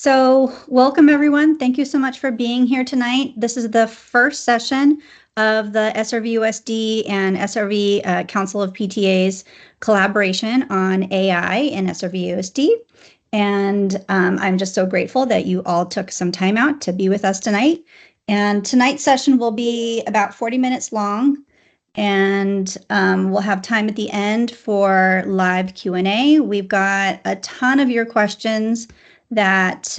So welcome everyone. Thank you so much for being here tonight. This is the first session of the SRVUSD and SRV Council of PTA's collaboration on AI in SRVUSD. And I'm just so grateful that you all took some time out to be with us tonight. And tonight's session will be about 40 minutes long. And we'll have time at the end for live Q&A. We've got a ton of your questions that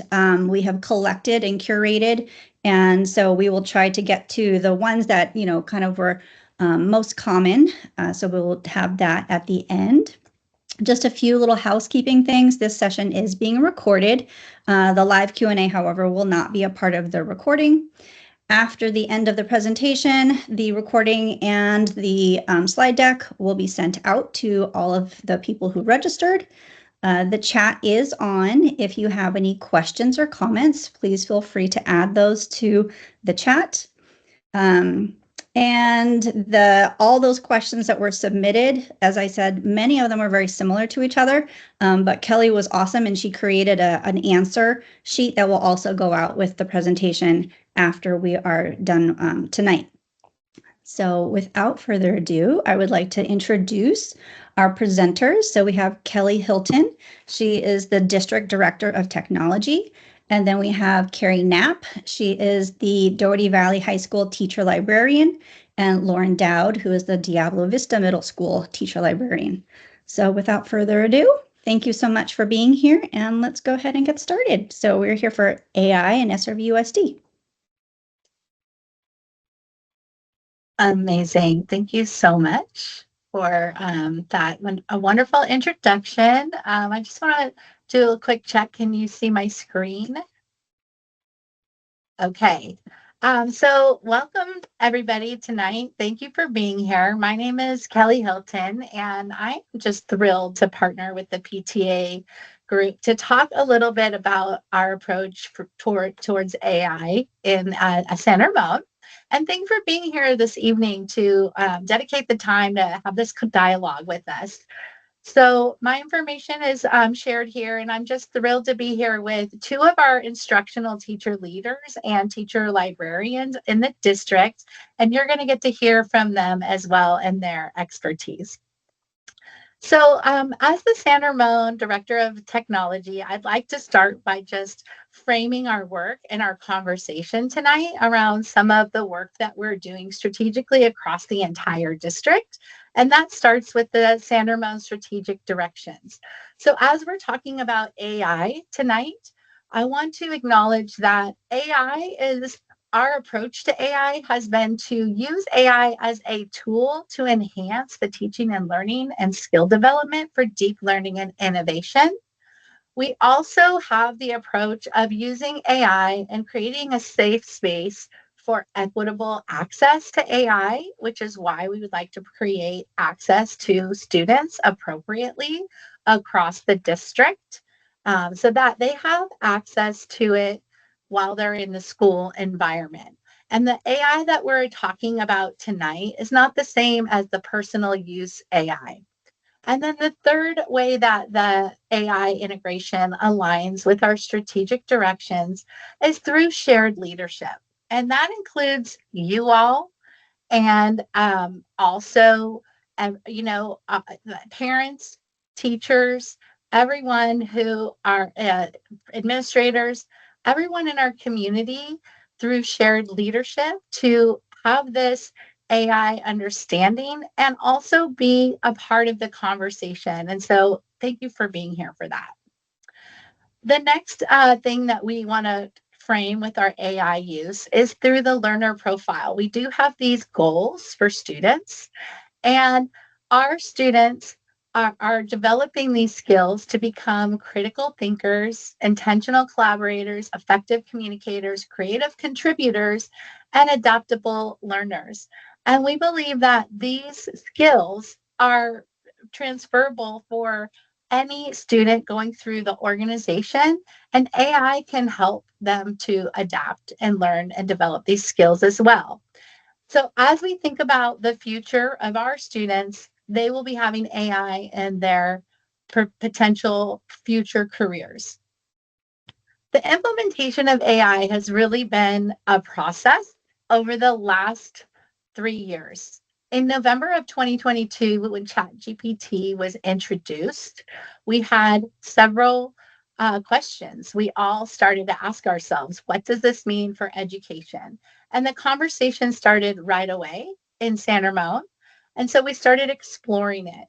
we have collected and curated. And so we will try to get to the ones that, kind of were most common. So we will have that at the end. Just a few little housekeeping things. This session is being recorded. The live Q&A, however, will not be a part of the recording. After the end of the presentation, the recording and the slide deck will be sent out to all of the people who registered. The chat is on. If you have any questions or comments, please feel free to add those to the chat. And all those questions that were submitted, as I said, many of them are very similar to each other, but Kelly was awesome and she created an answer sheet that will also go out with the presentation after we are done tonight. So without further ado, I would like to introduce our presenters. So we have Kelly Hilton. She is the District Director of Technology. And then we have Carrie Knapp. She is the Doherty Valley High School Teacher Librarian, and Lauren Dowd, who is the Diablo Vista Middle School Teacher Librarian. So without further ado, thank you so much for being here, and let's go ahead and get started. So we're here for AI and SRVUSD. Amazing. Thank you so much for a wonderful introduction. I just want to do a quick check. Can you see my screen? Okay. So welcome everybody tonight. Thank you for being here. My name is Kelly Hilton, and I'm just thrilled to partner with the PTA group to talk a little bit about our approach towards AI in San Ramon. And thanks for being here this evening to dedicate the time to have this dialogue with us. So my information is shared here, and I'm just thrilled to be here with two of our instructional teacher leaders and teacher librarians in the district, and you're going to get to hear from them as well and their expertise. So as the San Ramon Director of Technology, I'd like to start by just framing our work and our conversation tonight around some of the work that we're doing strategically across the entire district. And that starts with the San Ramon strategic directions. So as we're talking about AI tonight, I want to acknowledge that our approach to AI has been to use AI as a tool to enhance the teaching and learning and skill development for deep learning and innovation. We also have the approach of using AI and creating a safe space for equitable access to AI, which is why we would like to create access to students appropriately across the district so that they have access to it while they're in the school environment. And the AI that we're talking about tonight is not the same as the personal use AI. And then the third way that the AI integration aligns with our strategic directions is through shared leadership. And that includes you all and also, parents, teachers, everyone who are administrators, everyone in our community through shared leadership to have this AI understanding and also be a part of the conversation. And so thank you for being here for that. The next thing that we want to frame with our AI use is through the learner profile. We do have these goals for students, and our students are developing these skills to become critical thinkers, intentional collaborators, effective communicators, creative contributors, and adaptable learners. And we believe that these skills are transferable for any student going through the organization, and AI can help them to adapt and learn and develop these skills as well. So as we think about the future of our students, they will be having AI in their potential future careers. The implementation of AI has really been a process over the last 3 years. In November of 2022, when ChatGPT was introduced, we had several questions. We all started to ask ourselves, what does this mean for education? And the conversation started right away in San Ramon. And so we started exploring it.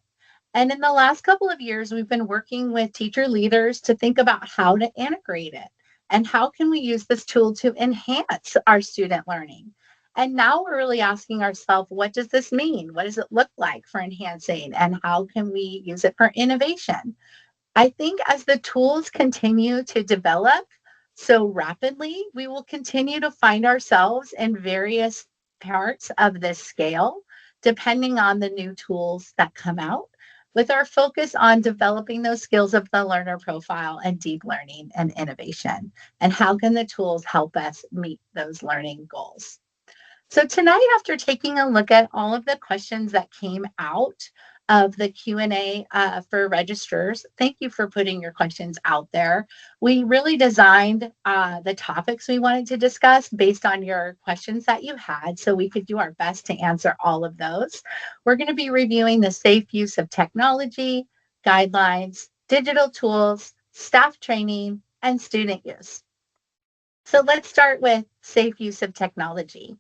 And in the last couple of years, we've been working with teacher leaders to think about how to integrate it and how can we use this tool to enhance our student learning. And now we're really asking ourselves, what does this mean? What does it look like for enhancing? And how can we use it for innovation? I think as the tools continue to develop so rapidly, we will continue to find ourselves in various parts of this scale, depending on the new tools that come out, with our focus on developing those skills of the learner profile and deep learning and innovation. And how can the tools help us meet those learning goals? So tonight, after taking a look at all of the questions that came out of the Q&A for registrars, thank you for putting your questions out there. We really designed the topics we wanted to discuss based on your questions that you had, so we could do our best to answer all of those. We're going to be reviewing the safe use of technology, guidelines, digital tools, staff training, and student use. So let's start with safe use of technology.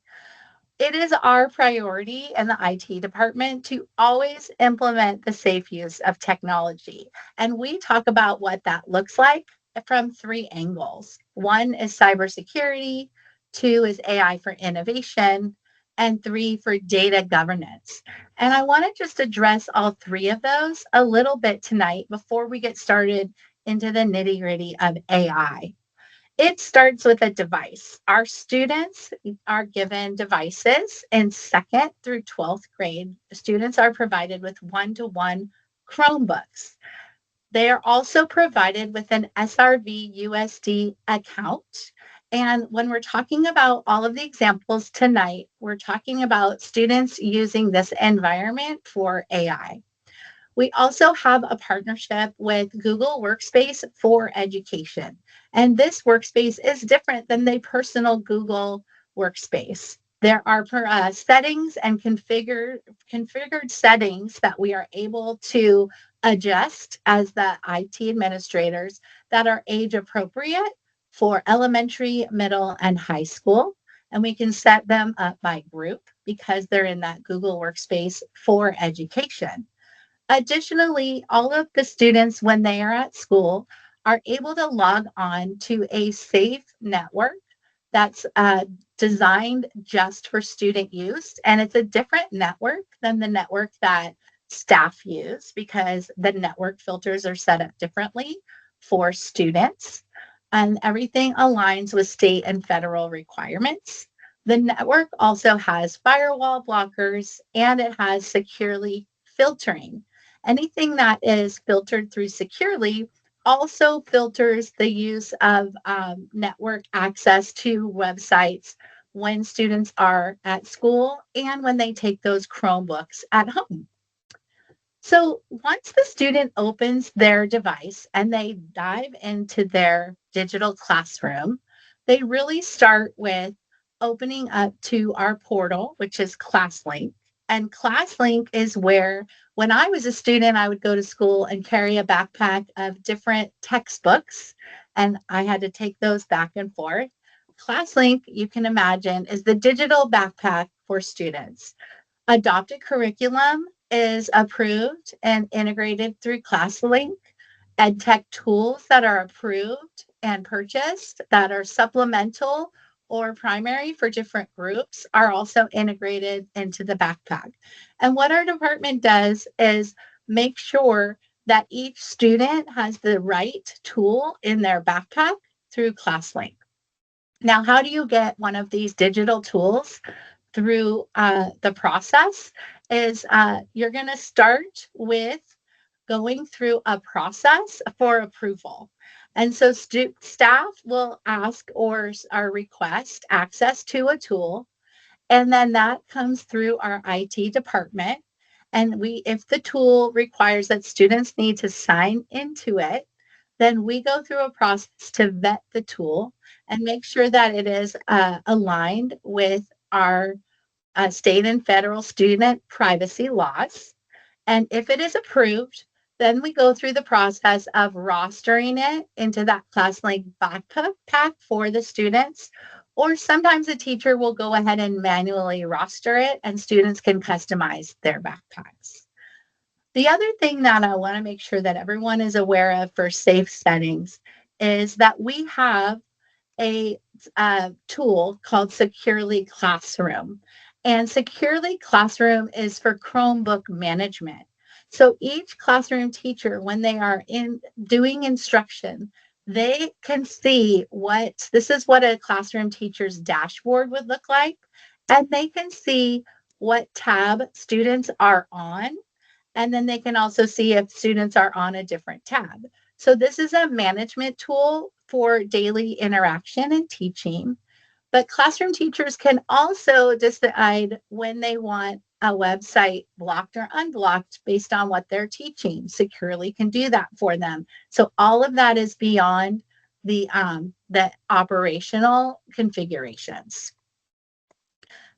It is our priority in the IT department to always implement the safe use of technology. And we talk about what that looks like from three angles. One is cybersecurity, two is AI for innovation, and three for data governance. And I want to just address all three of those a little bit tonight before we get started into the nitty gritty of AI. It starts with a device. Our students are given devices in second through 12th grade. Students are provided with one-to-one Chromebooks. They are also provided with an SRVUSD account. And when we're talking about all of the examples tonight, we're talking about students using this environment for AI. We also have a partnership with Google Workspace for Education. And this workspace is different than the personal Google Workspace. There are settings and configured settings that we are able to adjust as the IT administrators that are age appropriate for elementary, middle, and high school. And we can set them up by group because they're in that Google Workspace for Education. Additionally, all of the students, when they are at school, are able to log on to a safe network that's designed just for student use. And it's a different network than the network that staff use because the network filters are set up differently for students. And everything aligns with state and federal requirements. The network also has firewall blockers and it has securely filtering. Anything that is filtered through securely also filters the use of network access to websites when students are at school and when they take those Chromebooks at home. So once the student opens their device and they dive into their digital classroom, they really start with opening up to our portal, which is ClassLink. And ClassLink is where, when I was a student, I would go to school and carry a backpack of different textbooks, and I had to take those back and forth. ClassLink, you can imagine, is the digital backpack for students. Adopted curriculum is approved and integrated through ClassLink. EdTech tools that are approved and purchased that are supplemental or primary for different groups are also integrated into the backpack. And what our department does is make sure that each student has the right tool in their backpack through ClassLink. Now, how do you get one of these digital tools through the process is you're going to start with going through a process for approval. And so staff will ask or request access to a tool, and then that comes through our IT department. And if the tool requires that students need to sign into it, then we go through a process to vet the tool and make sure that it is aligned with our state and federal student privacy laws. And if it is approved, then we go through the process of rostering it into that ClassLink backpack for the students. Or sometimes a teacher will go ahead and manually roster it, and students can customize their backpacks. The other thing that I want to make sure that everyone is aware of for safe settings is that we have a tool called Securely Classroom. And Securely Classroom is for Chromebook management. So each classroom teacher, when they are in doing instruction, they can see this is what a classroom teacher's dashboard would look like. And they can see what tab students are on. And then they can also see if students are on a different tab. So this is a management tool for daily interaction and teaching. But classroom teachers can also decide when they want a website blocked or unblocked based on what they're teaching. Securely can do that for them. So all of that is beyond the operational configurations.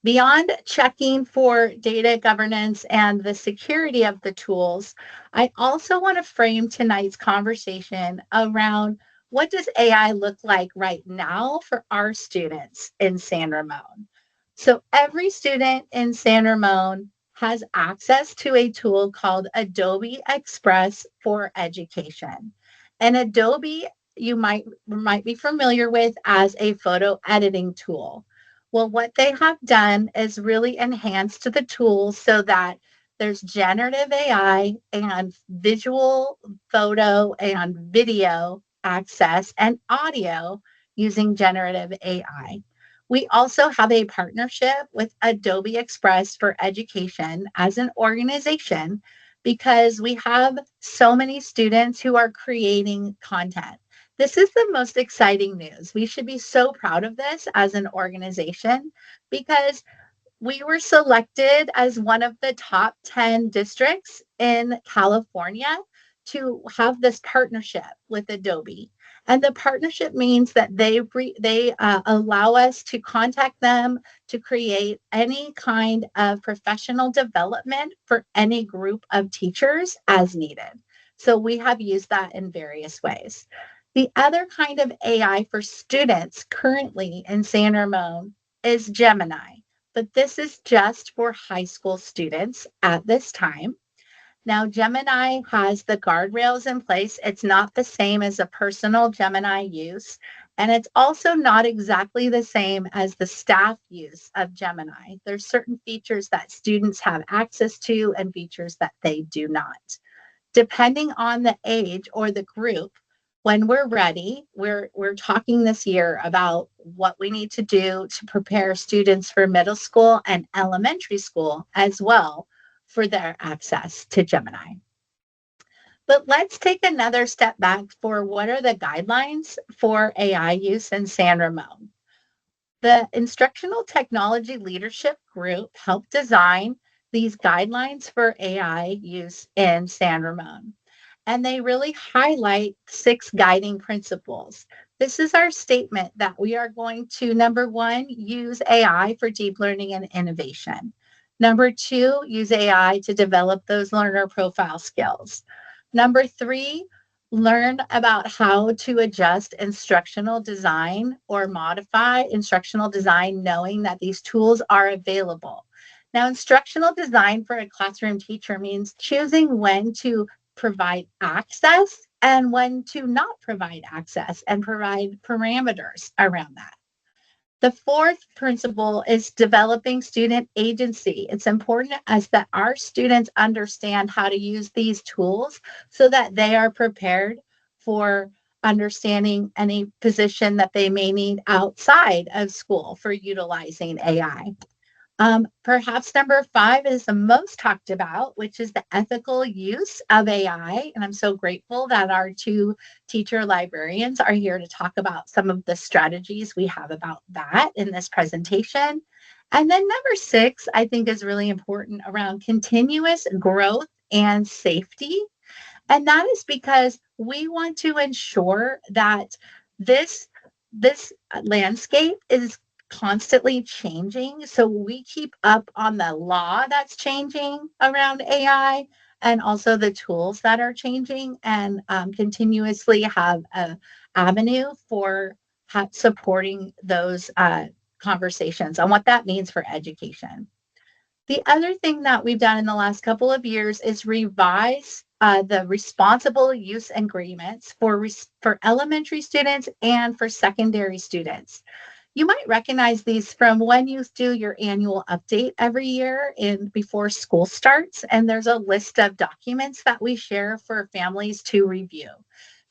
Beyond checking for data governance and the security of the tools, I also want to frame tonight's conversation around what does AI look like right now for our students in San Ramon? So every student in San Ramon has access to a tool called Adobe Express for Education. And Adobe, you might be familiar with as a photo editing tool. Well, what they have done is really enhanced the tools so that there's generative AI and visual photo and video access and audio using generative AI. We also have a partnership with Adobe Express for Education as an organization because we have so many students who are creating content. This is the most exciting news. We should be so proud of this as an organization because we were selected as one of the top 10 districts in California to have this partnership with Adobe. And the partnership means that they allow us to contact them to create any kind of professional development for any group of teachers as needed. So we have used that in various ways. The other kind of AI for students currently in San Ramon is Gemini, but this is just for high school students at this time. Now, Gemini has the guardrails in place. It's not the same as a personal Gemini use, and it's also not exactly the same as the staff use of Gemini. There's certain features that students have access to and features that they do not. Depending on the age or the group, when we're ready, we're talking this year about what we need to do to prepare students for middle school and elementary school as well for their access to Gemini. But let's take another step back for what are the guidelines for AI use in San Ramon. The Instructional Technology Leadership Group helped design these guidelines for AI use in San Ramon. And they really highlight 6 guiding principles. This is our statement that we are going to, number 1, use AI for deep learning and innovation. Number 2, use AI to develop those learner profile skills. Number 3, learn about how to adjust instructional design or modify instructional design, knowing that these tools are available. Now, instructional design for a classroom teacher means choosing when to provide access and when to not provide access and provide parameters around that. The 4th principle is developing student agency. It's important as that our students understand how to use these tools so that they are prepared for understanding any position that they may need outside of school for utilizing AI. Perhaps number 5 is the most talked about, which is the ethical use of AI. And I'm so grateful that our 2 teacher librarians are here to talk about some of the strategies we have about that in this presentation. And then number 6, I think is really important around continuous growth and safety. And that is because we want to ensure that this this landscape is constantly changing. So we keep up on the law that's changing around AI and also the tools that are changing and continuously have a avenue for supporting those conversations on what that means for education. The other thing that we've done in the last couple of years is revise the responsible use agreements for elementary students and for secondary students. You might recognize these from when you do your annual update every year in before school starts, and there's a list of documents that we share for families to review.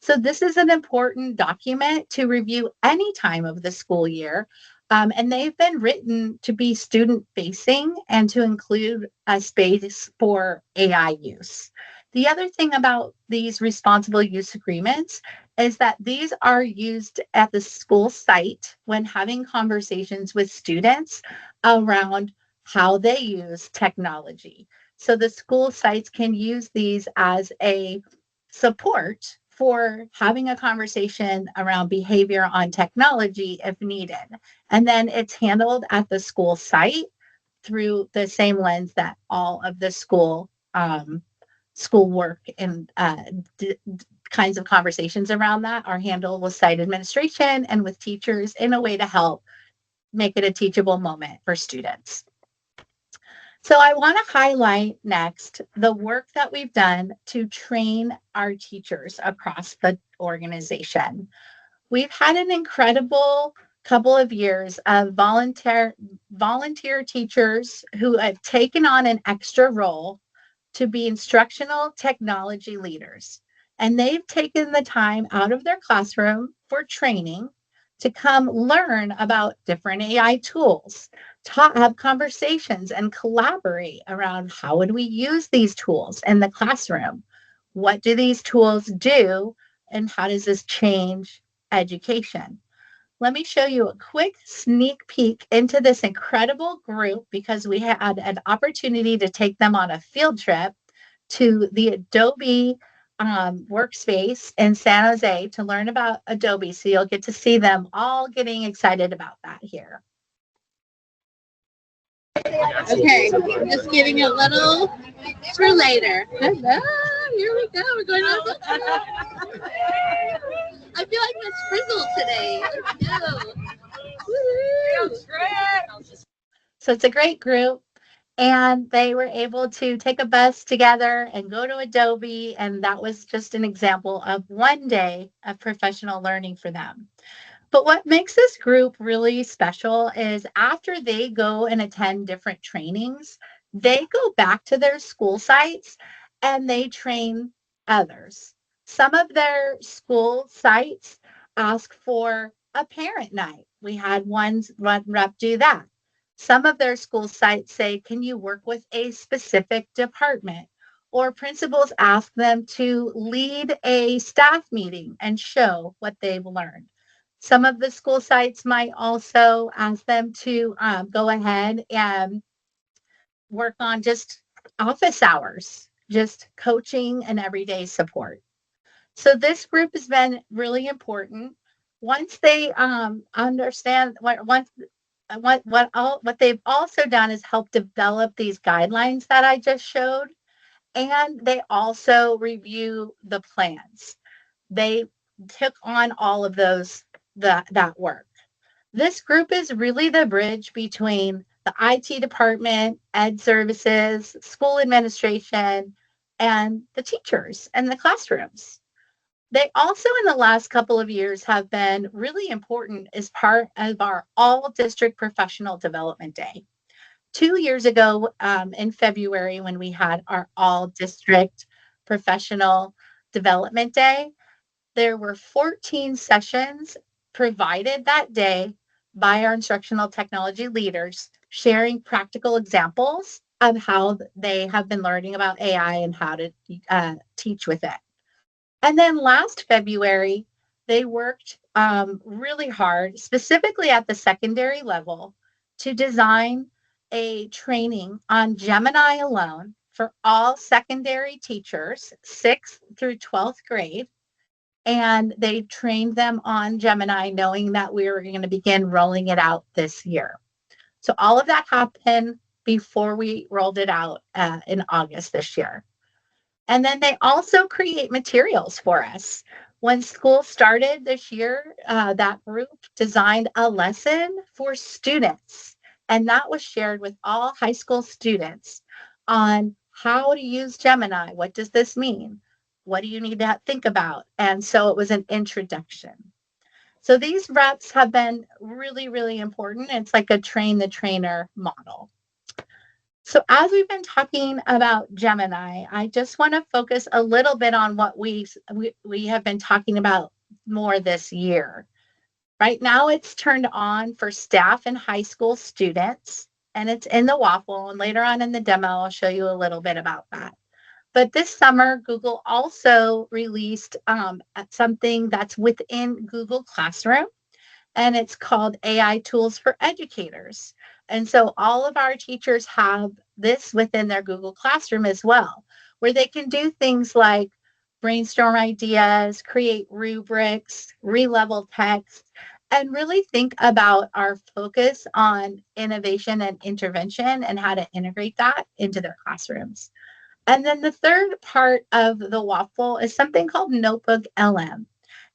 So this is an important document to review any time of the school year. And they've been written to be student facing and to include a space for AI use. The other thing about these responsible use agreements is that these are used at the school site when having conversations with students around how they use technology. So the school sites can use these as a support for having a conversation around behavior on technology if needed. And then it's handled at the school site through the same lens that all of the school work and kinds of conversations around that are handled with site administration and with teachers in a way to help make it a teachable moment for students. So I want to highlight next the work that we've done to train our teachers across the organization. We've had an incredible couple of years of volunteer teachers who have taken on an extra role to be instructional technology leaders. And they've taken the time out of their classroom for training to come learn about different AI tools, have conversations and collaborate around how would we use these tools in the classroom? What do these tools do? And how does this change education? Let me show you a quick sneak peek into this incredible group because we had an opportunity to take them on a field trip to the Adobe workspace in San Jose to learn about Adobe. So you'll get to see them all getting excited about that here. Okay, just getting a little for later. Hello, here we go. We're going on. I feel like Miss Frizzle today. Let's go. So it's a great group. And they were able to take a bus together and go to Adobe. And that was just an example of one day of professional learning for them. But what makes this group really special is after they go and attend different trainings, they go back to their school sites and they train others. Some of their school sites ask for a parent night. We had one rep do that. Some of their school sites say, can you work with a specific department? Or principals ask them to lead a staff meeting and show what they've learned. Some of the school sites might also ask them to go ahead and work on just office hours, just coaching and everyday support. So this group has been really important. Once they understand what they've also done is help develop these guidelines that I just showed, and they also review the plans. They took on all of that work. This group is really the bridge between the IT department, ed services, school administration, and the teachers and the classrooms. They also, in the last couple of years, have been really important as part of our all district professional development day. 2 years ago, in February, when we had our all district professional development day, there were 14 sessions provided that day by our instructional technology leaders, sharing practical examples of how they have been learning about AI and how to teach with it. And then last February, they worked really hard, specifically at the secondary level, to design a training on Gemini alone for all secondary teachers, 6th through 12th grade. And they trained them on Gemini, knowing that we were going to begin rolling it out this year. So all of that happened before we rolled it out in August this year. And then they also create materials for us. When school started this year, that group designed a lesson for students, and that was shared with all high school students on how to use Gemini. What does this mean? What do you need to think about? And so it was an introduction. So these reps have been really, really important. It's like a train the trainer model. So as we've been talking about Gemini, I just want to focus a little bit on what we have been talking about more this year. Right now it's turned on for staff and high school students, and it's in the waffle, and later on in the demo I'll show you a little bit about that. But this summer, Google also released something that's within Google Classroom, and it's called AI Tools for Educators. And so all of our teachers have this within their Google Classroom as well, where they can do things like brainstorm ideas, create rubrics, re-level text, and really think about our focus on innovation and intervention and how to integrate that into their classrooms. And then the third part of the waffle is something called Notebook LM.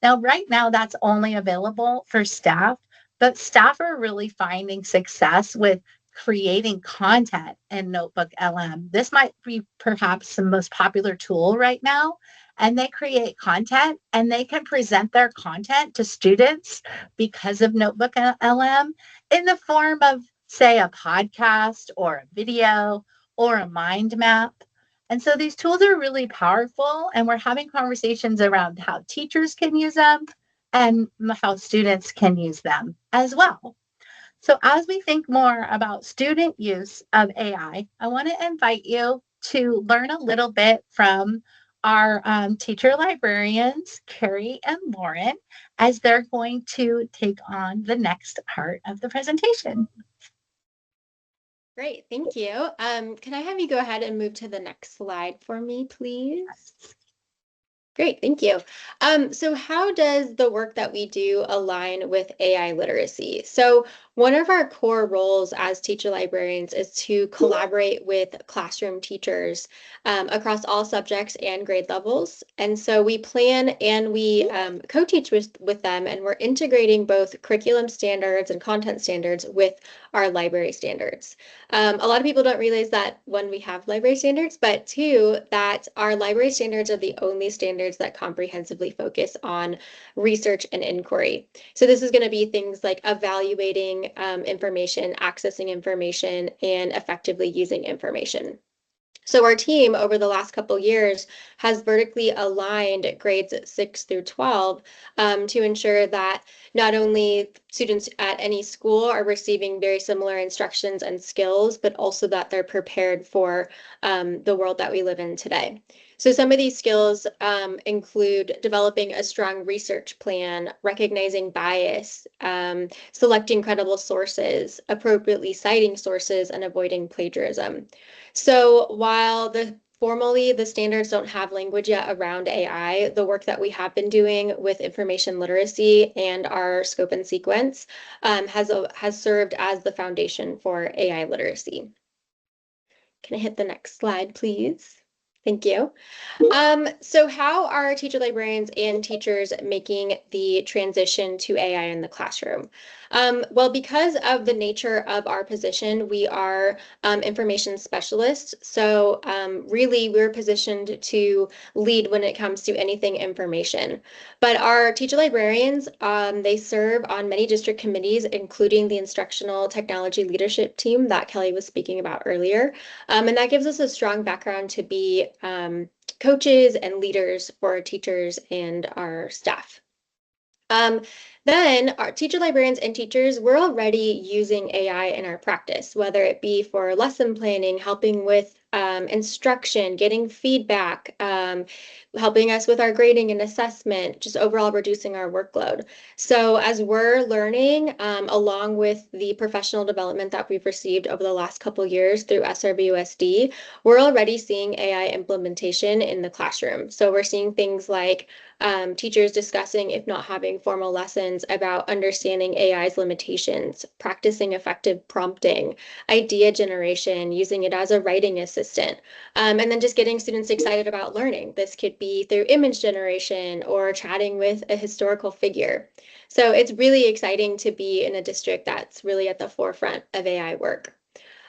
Now, right now, that's only available for staff, but staff are really finding success with creating content in Notebook LM. This might be perhaps the most popular tool right now. And they create content and they can present their content to students because of Notebook LM in the form of, say, a podcast or a video or a mind map. And so these tools are really powerful, and we're having conversations around how teachers can use them and how students can use them as well. So as we think more about student use of AI, I want to invite you to learn a little bit from our teacher librarians, Carrie and Lauren, as they're going to take on the next part of the presentation. Great, thank you. Can I have you go ahead and move to the next slide for me, please? Great, thank you. So how does the work that we do align with AI literacy? So one of our core roles as teacher librarians is to collaborate with classroom teachers across all subjects and grade levels. And so we plan and we co-teach with them, and we're integrating both curriculum standards and content standards with our library standards. A lot of people don't realize that when we have library standards, but two, that our library standards are the only standards that comprehensively focus on research and inquiry. So this is going to be things like evaluating information, accessing information, and effectively using information. So our team over the last couple years has vertically aligned grades 6 through 12 to ensure that not only students at any school are receiving very similar instructions and skills, but also that they're prepared for the world that we live in today. So some of these skills include developing a strong research plan, recognizing bias, selecting credible sources, appropriately citing sources, and avoiding plagiarism. So while formally the standards don't have language yet around AI, the work that we have been doing with information literacy and our scope and sequence has served as the foundation for AI literacy. Can I hit the next slide, please? Thank you. So how are teacher librarians and teachers making the transition to AI in the classroom? Well, because of the nature of our position, we are information specialists. So really, we're positioned to lead when it comes to anything information. But our teacher librarians, they serve on many district committees, including the instructional technology leadership team that Kelly was speaking about earlier. And that gives us a strong background to be coaches and leaders for our teachers and our staff. Then our teacher librarians and teachers, we're already using AI in our practice, whether it be for lesson planning, helping with instruction, getting feedback, helping us with our grading and assessment, just overall reducing our workload. So as we're learning, along with the professional development that we've received over the last couple years through SRVUSD, we're already seeing AI implementation in the classroom. So we're seeing things like teachers discussing, if not having formal lessons, about understanding AI's limitations, practicing effective prompting, idea generation, using it as a writing assistant, and then just getting students excited about learning. This could be through image generation or chatting with a historical figure. So it's really exciting to be in a district that's really at the forefront of AI work.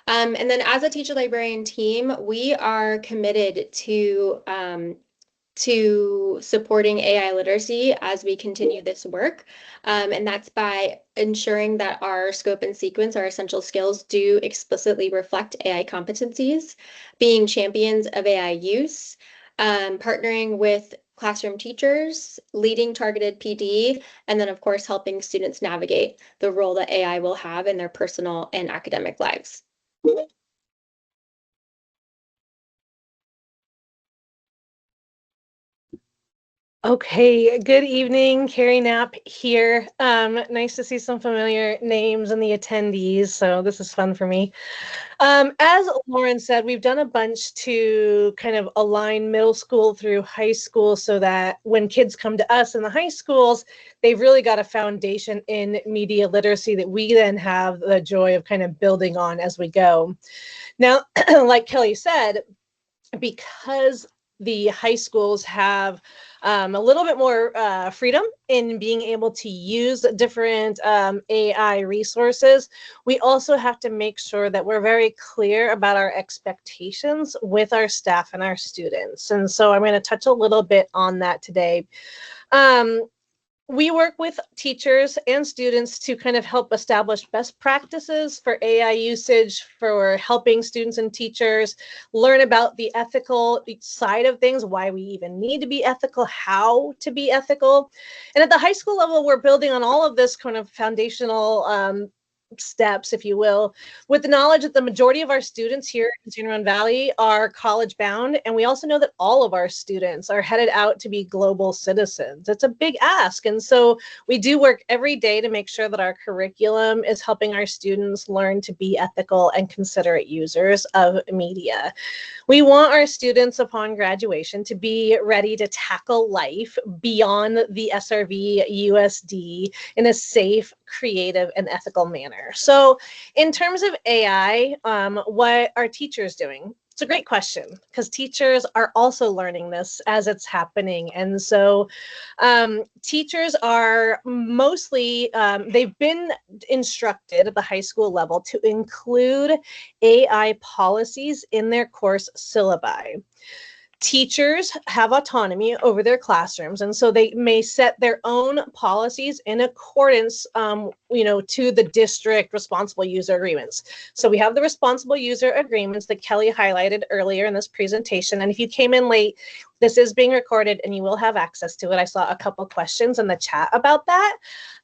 And then as a teacher librarian team, we are committed to supporting AI literacy as we continue this work. And that's by ensuring that our scope and sequence, our essential skills, do explicitly reflect AI competencies, being champions of AI use, partnering with classroom teachers, leading targeted PD, and then, of course, helping students navigate the role that AI will have in their personal and academic lives. Okay, good evening, Carrie Knapp here. Nice to see some familiar names in the attendees, so this is fun for me. As Lauren said, we've done a bunch to kind of align middle school through high school so that when kids come to us in the high schools, they've really got a foundation in media literacy that we then have the joy of kind of building on as we go. Now, like Kelly said, because the high schools have a little bit more freedom in being able to use different AI resources, we also have to make sure that we're very clear about our expectations with our staff and our students. And so I'm going to touch a little bit on that today. We work with teachers and students to kind of help establish best practices for AI usage, for helping students and teachers learn about the ethical side of things, why we even need to be ethical, how to be ethical. And at the high school level, we're building on all of this kind of foundational steps, if you will, with the knowledge that the majority of our students here in San Ramon Valley are college bound. And we also know that all of our students are headed out to be global citizens. It's a big ask. And so we do work every day to make sure that our curriculum is helping our students learn to be ethical and considerate users of media. We want our students upon graduation to be ready to tackle life beyond the SRVUSD in a safe, creative, and ethical manner. So in terms of AI, what are teachers doing? It's a great question because teachers are also learning this as it's happening. And so teachers are mostly, they've been instructed at the high school level to include AI policies in their course syllabi. Teachers have autonomy over their classrooms, and so they may set their own policies in accordance, to the district responsible user agreements. So we have the responsible user agreements that Kelly highlighted earlier in this presentation. And if you came in late, this is being recorded and you will have access to it. I saw a couple questions in the chat about that.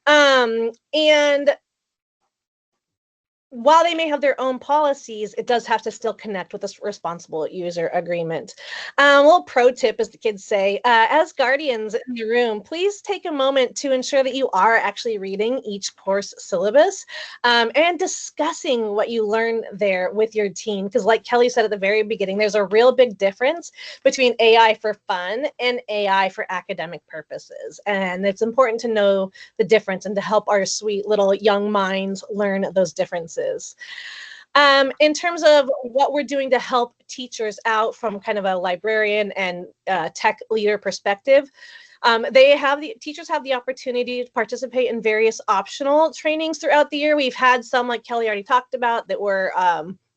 And while they may have their own policies, it does have to still connect with this responsible user agreement. A little pro tip, as the kids say, as guardians in the room, please take a moment to ensure that you are actually reading each course syllabus and discussing what you learn there with your team. Because like Kelly said at the very beginning, there's a real big difference between AI for fun and AI for academic purposes. And it's important to know the difference and to help our sweet little young minds learn those differences. In terms of what we're doing to help teachers out from kind of a librarian and tech leader perspective, teachers have the opportunity to participate in various optional trainings throughout the year. We've had some, like Kelly already talked about, that were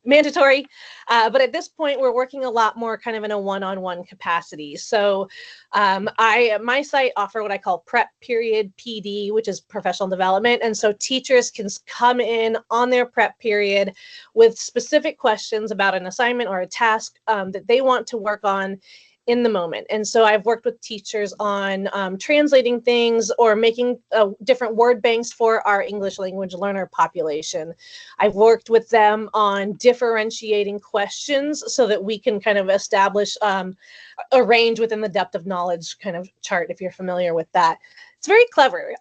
mandatory, but at this point we're working a lot more kind of in a one-on-one capacity. So my site offer what I call prep period PD, which is professional development, and so teachers can come in on their prep period with specific questions about an assignment or a task that they want to work on in the moment. And so I've worked with teachers on translating things or making different word banks for our English language learner population. I've worked with them on differentiating questions so that we can kind of establish a range within the depth of knowledge kind of chart, if you're familiar with that. It's very clever.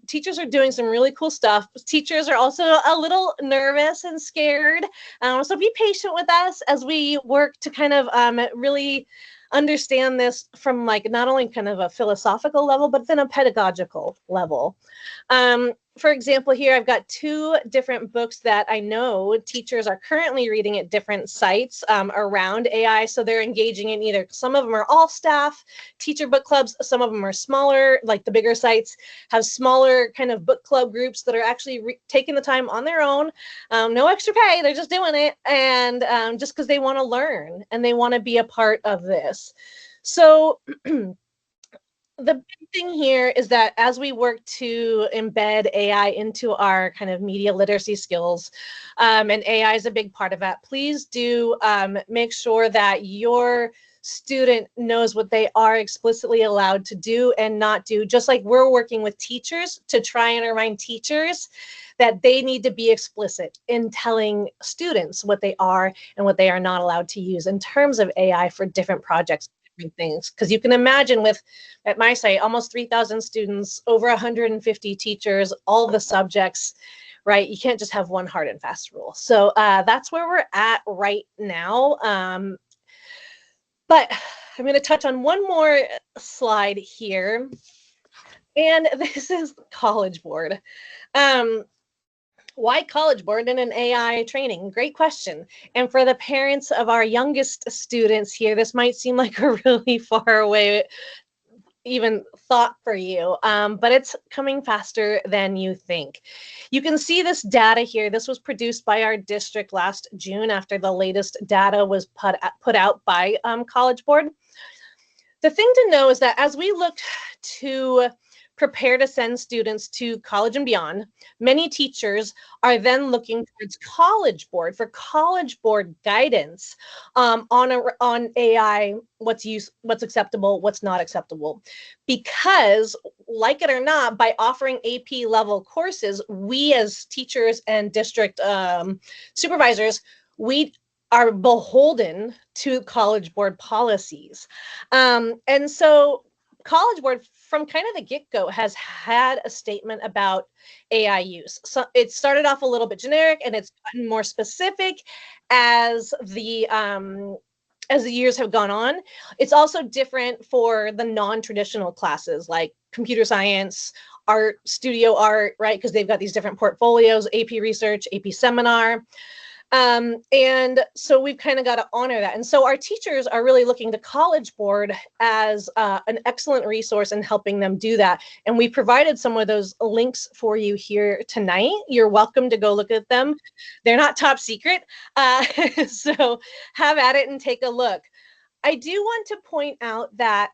Teachers are doing some really cool stuff. Teachers are also a little nervous and scared. So be patient with us as we work to kind of really understand this from like not only kind of a philosophical level, but then a pedagogical level. For example, here I've got 2 different books that I know teachers are currently reading at different sites around AI. So they're engaging in either, some of them are all staff teacher book clubs, some of them are smaller, like the bigger sites have smaller kind of book club groups that are actually taking the time on their own, no extra pay, they're just doing it, and just because they want to learn and they want to be a part of this. So the big thing here is that as we work to embed AI into our kind of media literacy skills, and AI is a big part of that, please do make sure that your student knows what they are explicitly allowed to do and not do, just like we're working with teachers to try and remind teachers that they need to be explicit in telling students what they are and what they are not allowed to use in terms of AI for different projects. Things, because you can imagine with, at my site, almost 3,000 students, over 150 teachers, all the subjects, right? You can't just have one hard and fast rule. So that's where we're at right now. But I'm going to touch on one more slide here, and this is College Board. Why College Board in an AI training? Great question. And for the parents of our youngest students here, this might seem like a really far away even thought for you, but it's coming faster than you think. You can see this data here. This was produced by our district last June after the latest data was put out by College Board. The thing to know is that as we looked to prepare to send students to college and beyond, many teachers are then looking towards College Board for College Board guidance on AI, what's acceptable, what's not acceptable. Because, like it or not, by offering AP level courses, we as teachers and district supervisors, we are beholden to College Board policies. And so College Board, from kind of the get-go, has had a statement about AI use. So it started off a little bit generic, and it's gotten more specific as the years have gone on. It's also different for the non-traditional classes like computer science, art, studio art, right? Because they've got these different portfolios, AP research, AP seminar. And so we've kind of got to honor that. And so our teachers are really looking to College Board as an excellent resource in helping them do that. And we provided some of those links for you here tonight. You're welcome to go look at them. They're not top secret. So have at it and take a look. I do want to point out that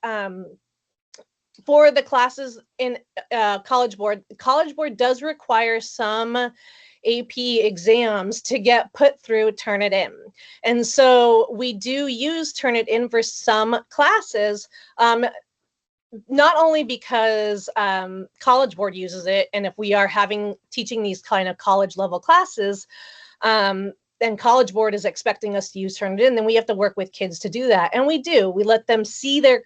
for the classes in College Board does require some AP exams to get put through Turnitin. And so we do use Turnitin for some classes, not only because College Board uses it, and if we are teaching these kind of college level classes, and College Board is expecting us to use Turnitin, then we have to work with kids to do that. And we do. We let them see their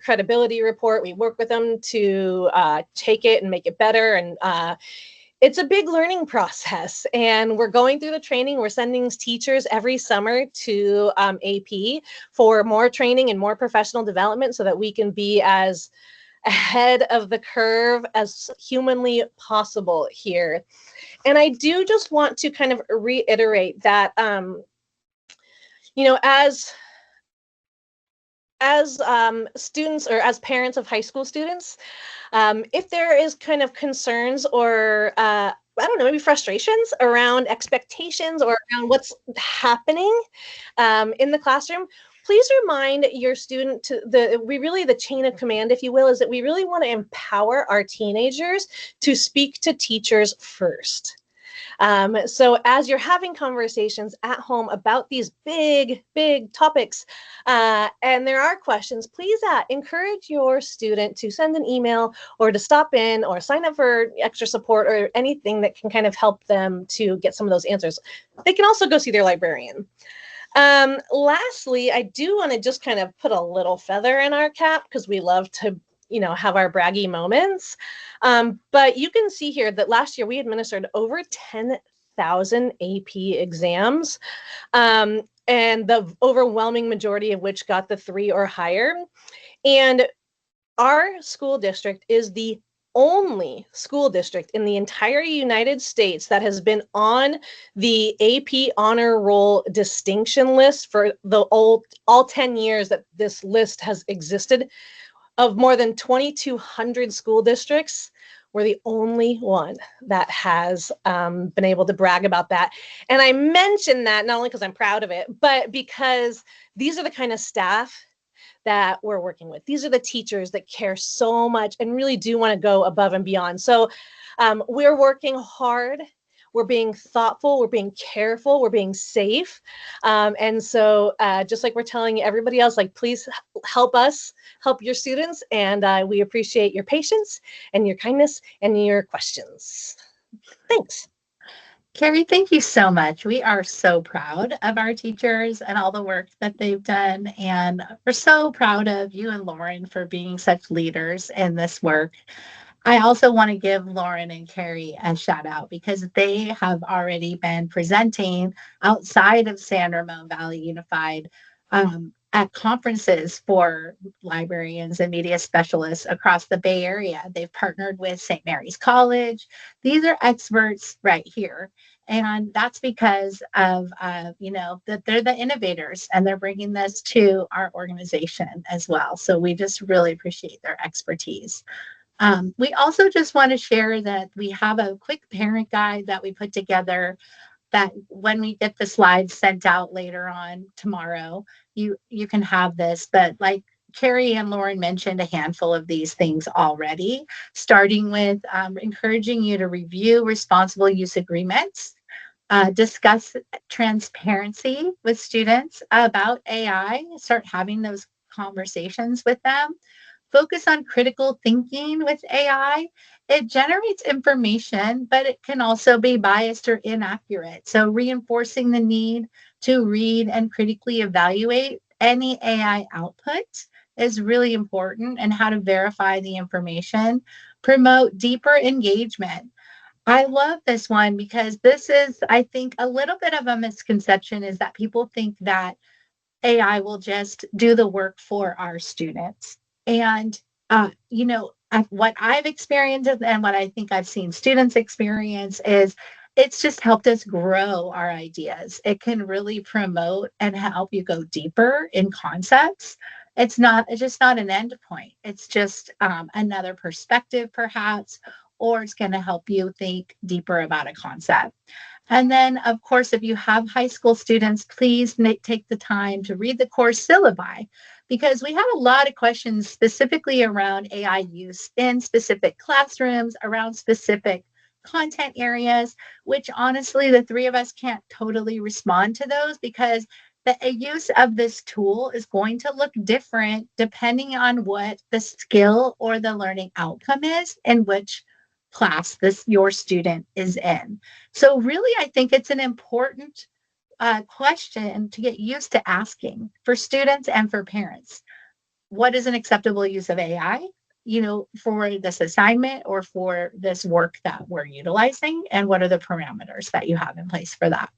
credibility report. We work with them to take it and make it better. And it's a big learning process. And we're going through the training. We're sending teachers every summer to AP for more training and more professional development so that we can be as ahead of the curve as humanly possible here. And I do just want to kind of reiterate that, as students or as parents of high school students, if there is kind of concerns or I don't know, maybe frustrations around expectations or around what's happening in the classroom, please remind your student the chain of command, if you will, is that we really want to empower our teenagers to speak to teachers first. So as you're having conversations at home about these big topics, and there are questions, please encourage your student to send an email or to stop in or sign up for extra support or anything that can kind of help them to get some of those answers. They can also go see their librarian. Lastly, I do want to just kind of put a little feather in our cap because we love to, have our braggy moments. But you can see here that last year we administered over 10,000 AP exams, and the overwhelming majority of which got the 3 or higher. And our school district is the only school district in the entire United States that has been on the AP honor roll distinction list for all 10 years that this list has existed. Of more than 2,200 school districts, we're the only one that has been able to brag about that. And I mention that not only because I'm proud of it, but because these are the kind of staff that we're working with. These are the teachers that care so much and really do want to go above and beyond. So we're working hard. We're being thoughtful. We're being careful. We're being safe. And so just like we're telling everybody else, like, please help us help your students. And we appreciate your patience and your kindness and your questions. Thanks. Carrie, thank you so much. We are so proud of our teachers and all the work that they've done. And we're so proud of you and Lauren for being such leaders in this work. I also want to give Lauren and Carrie a shout out because they have already been presenting outside of San Ramon Valley Unified at conferences for librarians and media specialists across the Bay Area. They've partnered with St. Mary's College. These are experts right here. And that's because of, that they're the innovators and they're bringing this to our organization as well. So we just really appreciate their expertise. We also just want to share that we have a quick parent guide that we put together that when we get the slides sent out later on tomorrow, you can have this. But like Carrie and Lauren mentioned a handful of these things already, starting with encouraging you to review responsible use agreements, discuss transparency with students about AI, start having those conversations with them. Focus on critical thinking with AI. It generates information, but it can also be biased or inaccurate. So reinforcing the need to read and critically evaluate any AI output is really important, and how to verify the information. Promote deeper engagement. I love this one because this is, I think, a little bit of a misconception is that people think that AI will just do the work for our students. And, what I've experienced and what I think I've seen students experience is it's just helped us grow our ideas. It can really promote and help you go deeper in concepts. It's just not an end point. It's just another perspective, perhaps, or it's going to help you think deeper about a concept. And then, of course, if you have high school students, please take the time to read the course syllabi, because we had a lot of questions specifically around AI use in specific classrooms, around specific content areas, which honestly, the three of us can't totally respond to those because the use of this tool is going to look different depending on what the skill or the learning outcome is in which class your student is in. So really, I think it's an important question to get used to asking for students and for parents. What is an acceptable use of AI, for this assignment or for this work that we're utilizing? And what are the parameters that you have in place for that?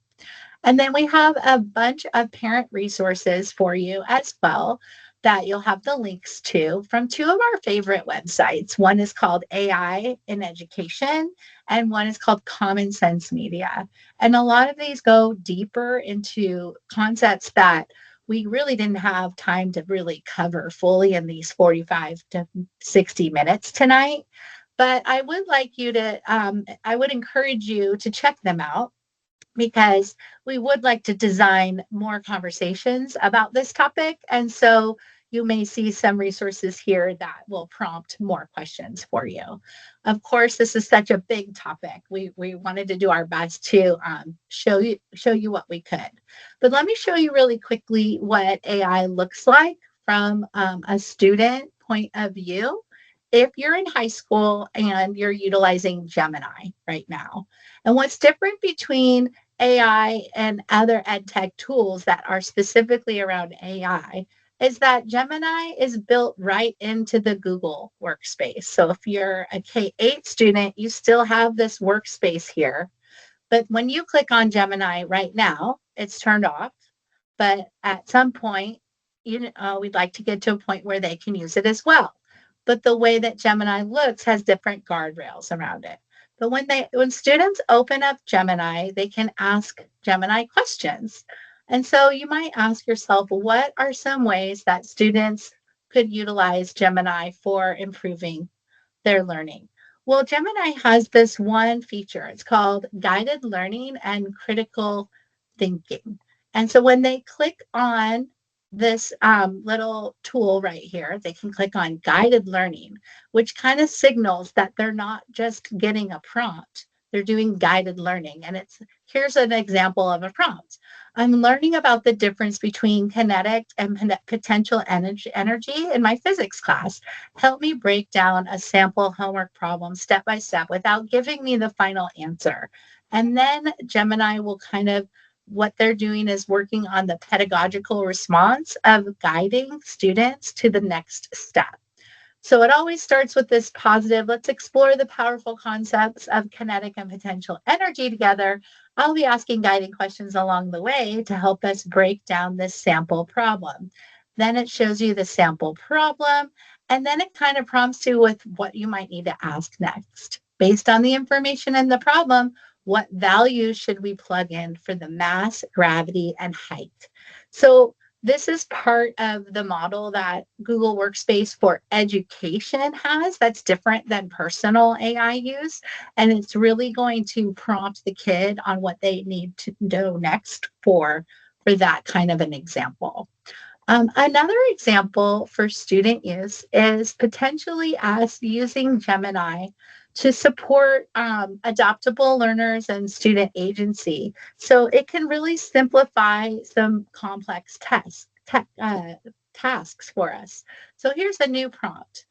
And then we have a bunch of parent resources for you as well that you'll have the links to from two of our favorite websites. One is called AI in Education, and one is called Common Sense Media. And a lot of these go deeper into concepts that we really didn't have time to really cover fully in these 45 to 60 minutes tonight. But I would like you to, I would encourage you to check them out, because we would like to design more conversations about this topic. And so you may see some resources here that will prompt more questions for you. Of course, this is such a big topic. We wanted to do our best to show you what we could. But let me show you really quickly what AI looks like from a student point of view. If you're in high school and you're utilizing Gemini right now, and what's different between AI and other ed tech tools that are specifically around AI is that Gemini is built right into the Google workspace. So if you're a K-8 student, you still have this workspace here. But when you click on Gemini right now, it's turned off. But at some point, we'd like to get to a point where they can use it as well. But the way that Gemini looks has different guardrails around it. But when students open up Gemini, they can ask Gemini questions. And so you might ask yourself, what are some ways that students could utilize Gemini for improving their learning? Well, Gemini has this one feature. It's called guided learning and critical thinking. And so when they click on this little tool right here, they can click on guided learning, which kind of signals that they're not just getting a prompt, they're doing guided learning. And here's an example of a prompt. I'm learning about the difference between kinetic and potential energy in my physics class. Help me break down a sample homework problem step by step without giving me the final answer. And then Gemini will what they're doing is working on the pedagogical response of guiding students to the next step. So it always starts with this positive, let's explore the powerful concepts of kinetic and potential energy together. I'll be asking guiding questions along the way to help us break down this sample problem. Then it shows you the sample problem, and then it kind of prompts you with what you might need to ask next. Based on the information in the problem, what values should we plug in for the mass, gravity, and height? So this is part of the model that Google Workspace for Education has that's different than personal AI use. And it's really going to prompt the kid on what they need to do next for that kind of an example. Another example for student use is potentially us using Gemini to support adaptable learners and student agency. So it can really simplify some complex tasks for us. So here's a new prompt.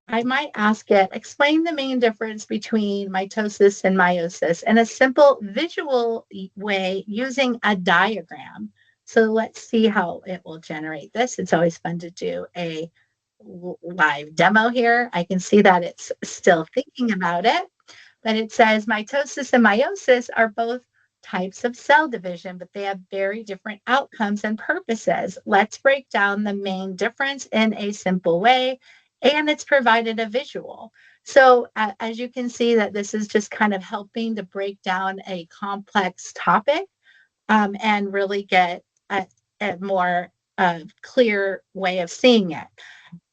I might ask it, explain the main difference between mitosis and meiosis in a simple visual way using a diagram. So let's see how it will generate this. It's always fun to do a live demo here. I can see that it's still thinking about it, but it says mitosis and meiosis are both types of cell division, but they have very different outcomes and purposes. Let's break down the main difference in a simple way, and it's provided a visual. So as you can see that this is just kind of helping to break down a complex topic and really get a more clear way of seeing it.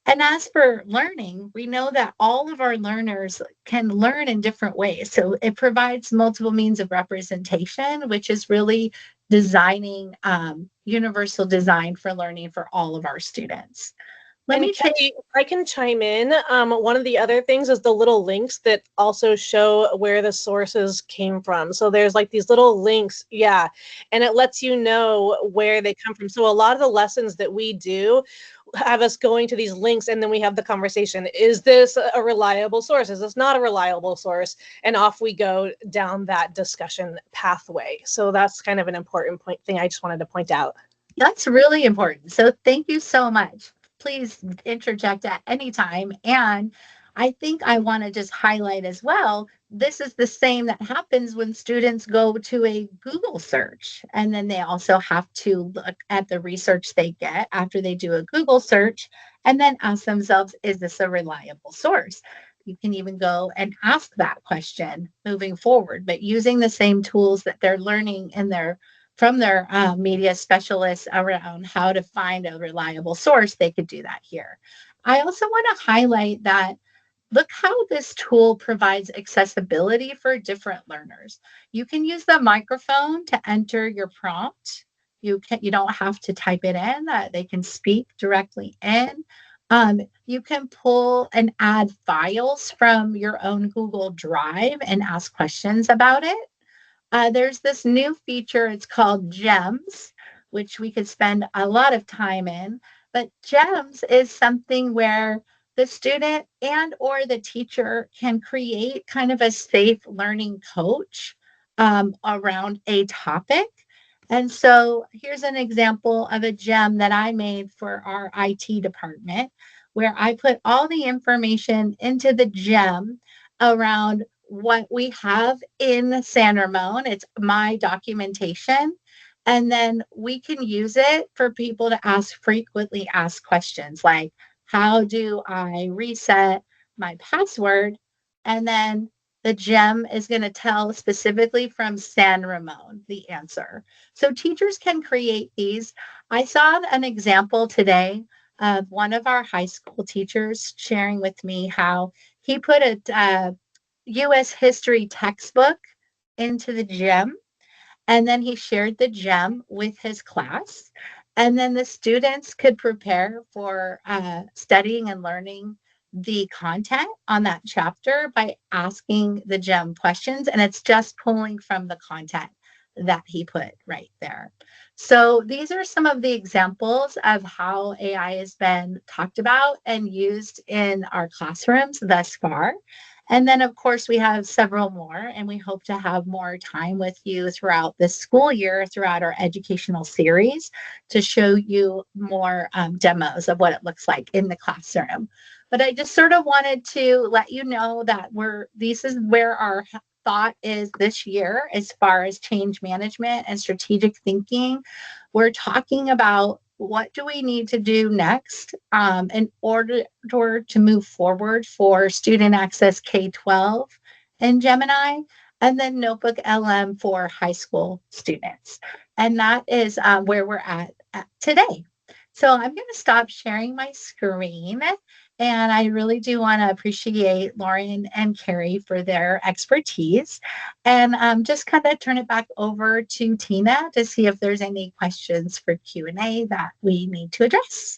And as for learning, we know that all of our learners can learn in different ways. So it provides multiple means of representation, which is really designing universal design for learning for all of our students. Kelly, I can chime in. One of the other things is the little links that also show where the sources came from. So there's like these little links, yeah, and it lets you know where they come from. So a lot of the lessons that we do have us going to these links, and then we have the conversation. Is this a reliable source? Is this not a reliable source? And off we go down that discussion pathway. So that's kind of an important thing I just wanted to point out. That's really important. So thank you so much. Please interject at any time. And I think I want to just highlight as well, this is the same that happens when students go to a Google search. And then they also have to look at the research they get after they do a Google search and then ask themselves, is this a reliable source? You can even go and ask that question moving forward, but using the same tools that they're learning from their media specialists around how to find a reliable source, they could do that here. I also want to highlight that look how this tool provides accessibility for different learners. You can use the microphone to enter your prompt, You don't have to type it in. They can speak directly in. You can pull and add files from your own Google Drive and ask questions about it. There's this new feature, it's called Gems, which we could spend a lot of time in. But Gems is something where the student and or the teacher can create kind of a safe learning coach around a topic. And so here's an example of a gem that I made for our IT department, where I put all the information into the gem around what we have in San Ramon. It's my documentation. And then we can use it for people to ask frequently asked questions like, how do I reset my password? And then the gem is going to tell specifically from San Ramon the answer. So teachers can create these. I saw an example today of one of our high school teachers sharing with me how he put a U.S. history textbook into the gem, and then he shared the gem with his class. And then the students could prepare for studying and learning the content on that chapter by asking the gem questions. And it's just pulling from the content that he put right there. So these are some of the examples of how AI has been talked about and used in our classrooms thus far. And then, of course, we have several more, and we hope to have more time with you throughout this school year, throughout our educational series, to show you more demos of what it looks like in the classroom. But I just sort of wanted to let you know that this is where our thought is this year as far as change management and strategic thinking. We're talking about what do we need to do next in order to move forward for student access K-12 in Gemini, and then Notebook LM for high school students. And that is where we're at today. So I'm going to stop sharing my screen. And I really do want to appreciate Lauren and Carrie for their expertise. And just kind of turn it back over to Tina to see if there's any questions for Q&A that we need to address.